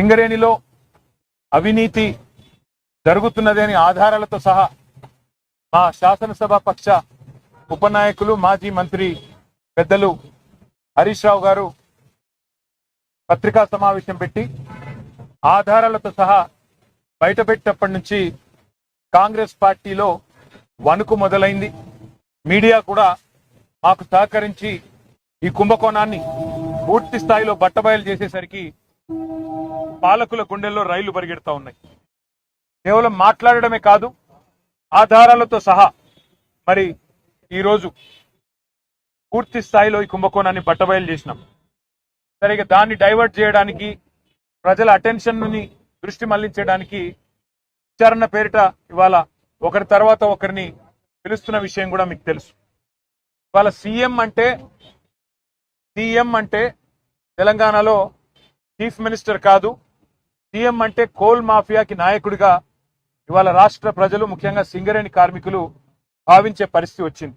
సింగరేణిలో అవినీతి జరుగుతున్నదని ఆధారాలతో సహా మా శాసనసభ పక్ష ఉపనాయకులు మాజీ మంత్రి పెద్దలు హరీష్ రావు గారు పత్రికా సమావేశం పెట్టి ఆధారాలతో సహా బయటపెట్టినప్పటి నుంచి కాంగ్రెస్ పార్టీలో వణుకు మొదలైంది. మీడియా కూడా మాకు సహకరించి ఈ కుంభకోణాన్ని పూర్తి స్థాయిలో బట్టబయలు చేసేసరికి పాలకుల గుండెల్లో రైళ్లు పరిగెడతా ఉన్నాయి. కేవలం మాట్లాడడమే కాదు, ఆధారాలతో సహా మరి ఈరోజు పూర్తి స్థాయిలో ఈ కుంభకోణాన్ని బట్టబయలు చేసినాం. సరిగ్గా దాన్ని డైవర్ట్ చేయడానికి, ప్రజల అటెన్షన్ ని దృష్టి మళ్లించడానికి విచారణ పేరిట ఇవాళ ఒకరి తర్వాత ఒకరిని పిలుస్తున్న విషయం కూడా మీకు తెలుసు. ఇవాళ సీఎం అంటే తెలంగాణలో చీఫ్ మినిస్టర్ కాదు, సీఎం అంటే కోల్ మాఫియాకి నాయకుడిగా ఇవాళ రాష్ట్ర ప్రజలు, ముఖ్యంగా సింగరేణి కార్మికులు భావించే పరిస్థితి వచ్చింది.